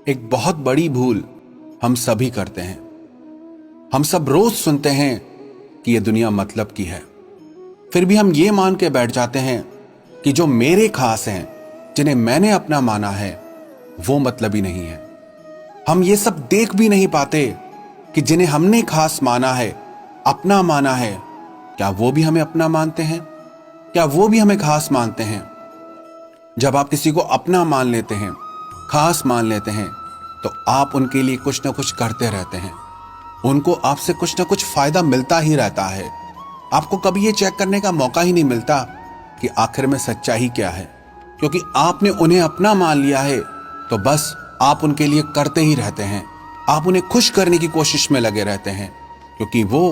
एक बहुत बड़ी भूल हम सभी करते हैं। हम सब रोज सुनते हैं कि ये दुनिया मतलब की है, फिर भी हम ये मान के बैठ जाते हैं कि जो मेरे खास हैं, जिन्हें मैंने अपना माना है, वो मतलब ही नहीं है। हम ये सब देख भी नहीं पाते कि जिन्हें हमने खास माना है, अपना माना है, क्या वो भी हमें अपना मानते हैं? क्या वो भी हमें खास मानते हैं? जब आप किसी को अपना मान लेते हैं, खास मान लेते हैं, तो आप उनके लिए कुछ ना कुछ करते रहते हैं। उनको आपसे कुछ ना कुछ फायदा मिलता ही रहता है। आपको कभी ये चेक करने का मौका ही नहीं मिलता कि आखिर में सच्चाई क्या है, क्योंकि आपने उन्हें अपना मान लिया है। तो बस आप उनके लिए करते ही रहते हैं। आप उन्हें खुश करने की कोशिश में लगे रहते हैं, क्योंकि वो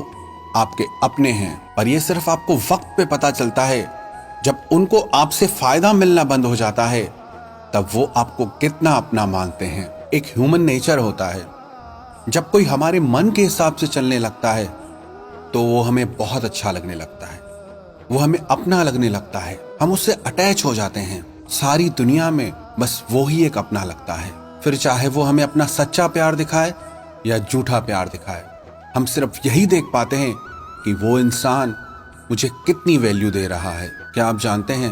आपके अपने हैं। पर यह सिर्फ आपको वक्त पे पता चलता है, जब उनको आपसे फायदा मिलना बंद हो जाता है, तब वो आपको कितना अपना मानते हैं। एक ह्यूमन नेचर होता है, जब कोई हमारे मन के हिसाब से चलने लगता है तो वो हमें बहुत अच्छा लगने लगता है, वो हमें अपना लगने लगता है, हम उससे अटैच हो जाते हैं। सारी दुनिया में बस वो ही एक अपना लगता है। फिर चाहे वो हमें अपना सच्चा प्यार दिखाए या झूठा प्यार दिखाए, हम सिर्फ यही देख पाते हैं कि वो इंसान मुझे कितनी वैल्यू दे रहा है। क्या आप जानते हैं,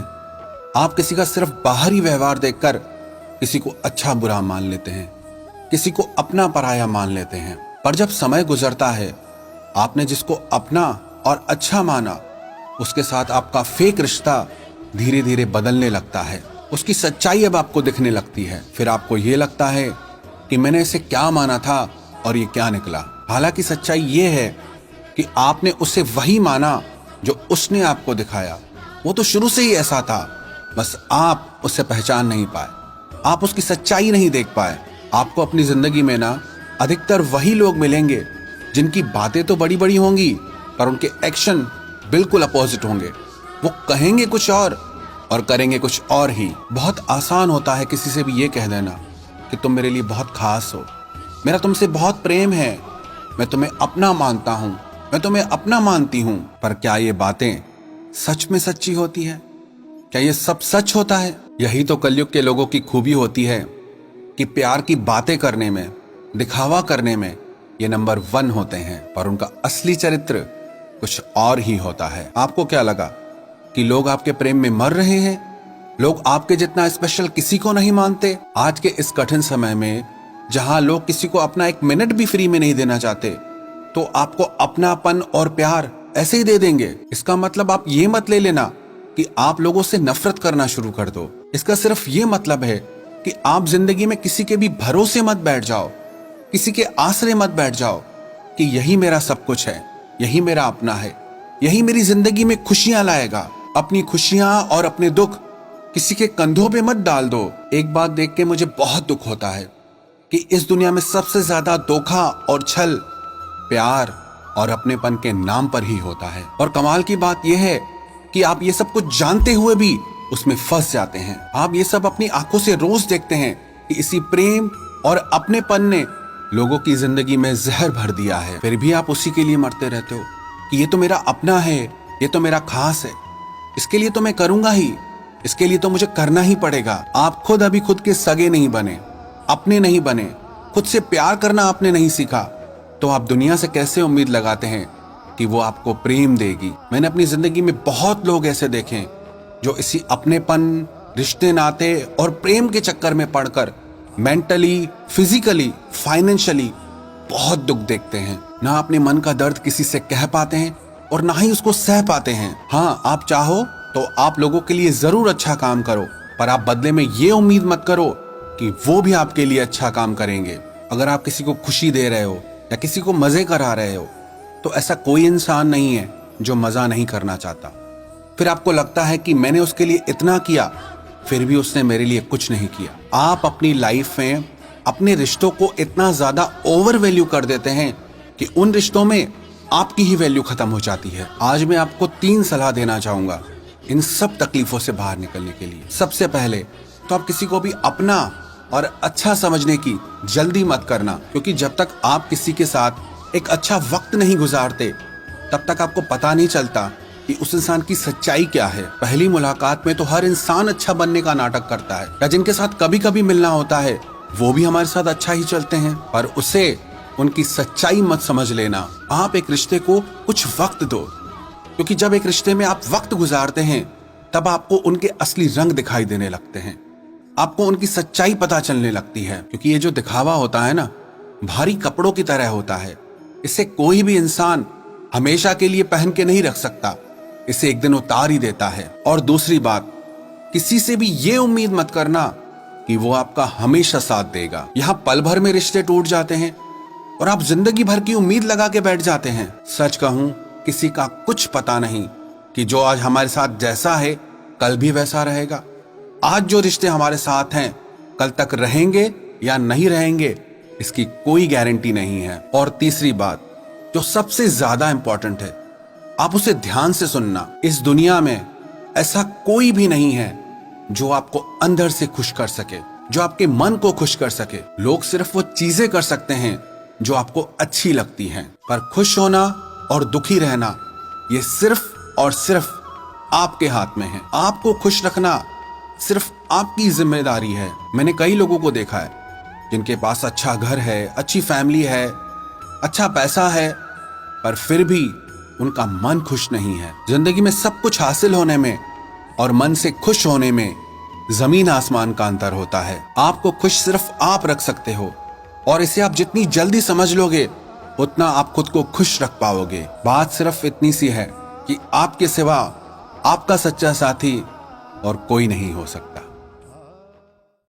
आप किसी का सिर्फ बाहरी व्यवहार देखकर किसी को अच्छा बुरा मान लेते हैं, किसी को अपना पराया मान लेते हैं। पर जब समय गुजरता है, आपने जिसको अपना और अच्छा माना, उसके साथ आपका फेक रिश्ता धीरे धीरे बदलने लगता है। उसकी सच्चाई अब आपको दिखने लगती है। फिर आपको ये लगता है कि मैंने इसे क्या माना था और ये क्या निकला। हालांकि सच्चाई ये है कि आपने उसे वही माना जो उसने आपको दिखाया। वो तो शुरू से ही ऐसा था, बस आप उसे पहचान नहीं पाए, आप उसकी सच्चाई नहीं देख पाए। आपको अपनी जिंदगी में ना अधिकतर वही लोग मिलेंगे जिनकी बातें तो बड़ी बड़ी होंगी, पर उनके एक्शन बिल्कुल अपोजिट होंगे। वो कहेंगे कुछ और करेंगे कुछ और ही। बहुत आसान होता है किसी से भी ये कह देना कि तुम मेरे लिए बहुत खास हो, मेरा तुमसे बहुत प्रेम है, मैं तुम्हें अपना मानता हूं, मैं तुम्हें अपना मानती हूं। पर क्या ये बातें सच में सच्ची होती है? क्या ये सब सच होता है? यही तो कलयुग के लोगों की खूबी होती है कि प्यार की बातें करने में, दिखावा करने में ये नंबर 1 होते हैं, पर उनका असली चरित्र कुछ और ही होता है। आपको क्या लगा कि लोग आपके प्रेम में मर रहे हैं? लोग आपके जितना स्पेशल किसी को नहीं मानते? आज के इस कठिन समय में, जहां लोग किसी को अपना एक मिनट भी फ्री में नहीं देना चाहते, तो आपको अपनापन और प्यार ऐसे ही दे देंगे। इसका मतलब आप ये मत ले लेना कि आप लोगों से नफरत करना शुरू कर दो। इसका सिर्फ ये मतलब है कि आप जिंदगी में किसी के भी भरोसे मत बैठ जाओ, किसी के आसरे मत बैठ जाओ कि यही मेरा सब कुछ है, यही मेरा अपना है, यही मेरी जिंदगी में खुशियां लाएगा। अपनी खुशियां और अपने दुख किसी के कंधों पे मत डाल दो। एक बात देख के मुझे बहुत दुख होता है कि इस दुनिया में सबसे ज्यादा धोखा और छल प्यार और अपनेपन के नाम पर ही होता है। और कमाल की बात यह है कि आप ये सब कुछ जानते हुए भी उसमें फंस जाते हैं। आप ये सब अपनी आंखों से रोज देखते हैं कि इसी प्रेम और अपनेपन ने लोगों की जिंदगी में जहर भर दिया है। फिर भी आप उसी के लिए मरते रहते हो कि ये तो मेरा अपना है, ये तो मेरा खास है, इसके लिए तो मैं करूंगा ही, इसके लिए तो मुझे करना ही पड़ेगा। आप खुद अभी खुद के सगे नहीं बने, अपने नहीं बने, खुद से प्यार करना आपने नहीं सीखा, तो आप दुनिया से कैसे उम्मीद लगाते हैं कि वो आपको प्रेम देगी? मैंने अपनी जिंदगी में बहुत लोग ऐसे देखे जो इसी अपनेपन, रिश्ते नाते और प्रेम के चक्कर में पड़कर मेंटली, फिजिकली, फाइनेंशियली बहुत दुख देखते हैं। ना अपने मन का दर्द किसी से कह पाते हैं और ना ही उसको सह पाते हैं। हाँ, आप चाहो तो आप लोगों के लिए जरूर अच्छा काम करो, पर आप बदले में ये उम्मीद मत करो कि वो भी आपके लिए अच्छा काम करेंगे। अगर आप किसी को खुशी दे रहे हो या किसी को मजे करा रहे हो, तो ऐसा कोई इंसान नहीं है जो मजा नहीं करना चाहता। फिर आपको लगता है कि मैंने उसके लिए इतना किया, फिर भी उसने मेरे लिए कुछ नहीं किया। आप अपनी लाइफ में अपने रिश्तों को इतना ज्यादा ओवर वैल्यू कर देते हैं कि उन रिश्तों में आपकी ही वैल्यू खत्म हो जाती है। आज मैं आपको 3 सलाह देना चाहूंगा इन सब तकलीफों से बाहर निकलने के लिए। सबसे पहले तो आप किसी को भी अपना और अच्छा समझने की जल्दी मत करना, क्योंकि जब तक आप किसी के साथ एक अच्छा वक्त नहीं गुजारते, तब तक आपको पता नहीं चलता कि उस इंसान की सच्चाई क्या है। पहली मुलाकात में तो हर इंसान अच्छा बनने का नाटक करता है, या जिनके साथ कभी कभी मिलना होता है वो भी हमारे साथ अच्छा ही चलते हैं, पर उसे उनकी सच्चाई मत समझ लेना। आप एक रिश्ते को कुछ वक्त दो, क्योंकि जब एक रिश्ते में आप वक्त गुजारते हैं तब आपको उनके असली रंग दिखाई देने लगते हैं, आपको उनकी सच्चाई पता चलने लगती है। क्योंकि ये जो दिखावा होता है ना, भारी कपड़ों की तरह होता है। इसे कोई भी इंसान हमेशा के लिए पहन के नहीं रख सकता, इसे एक दिन उतार ही देता है। और दूसरी बात, किसी से भी ये उम्मीद मत करना कि वो आपका हमेशा साथ देगा। यहां पल भर में रिश्ते टूट जाते हैं और आप जिंदगी भर की उम्मीद लगा के बैठ जाते हैं। सच कहूं, किसी का कुछ पता नहीं कि जो आज हमारे साथ जैसा है कल भी वैसा रहेगा। आज जो रिश्ते हमारे साथ हैं कल तक रहेंगे या नहीं रहेंगे, इसकी कोई गारंटी नहीं है। और तीसरी बात जो सबसे ज्यादा इंपॉर्टेंट है, आप उसे ध्यान से सुनना। इस दुनिया में ऐसा कोई भी नहीं है जो आपको अंदर से खुश कर सके, जो आपके मन को खुश कर सके। लोग सिर्फ वो चीजें कर सकते हैं जो आपको अच्छी लगती हैं, पर खुश होना और दुखी रहना ये सिर्फ और सिर्फ आपके हाथ में है। आपको खुश रखना सिर्फ आपकी जिम्मेदारी है। मैंने कई लोगों को देखा है जिनके पास अच्छा घर है, अच्छी फैमिली है, अच्छा पैसा है, पर फिर भी उनका मन खुश नहीं है। जिंदगी में सब कुछ हासिल होने में और मन से खुश होने में जमीन आसमान का अंतर होता है। आपको खुश सिर्फ आप रख सकते हो, और इसे आप जितनी जल्दी समझ लोगे उतना आप खुद को खुश रख पाओगे। बात सिर्फ इतनी सी है कि आपके सिवा आपका सच्चा साथी और कोई नहीं हो सकता।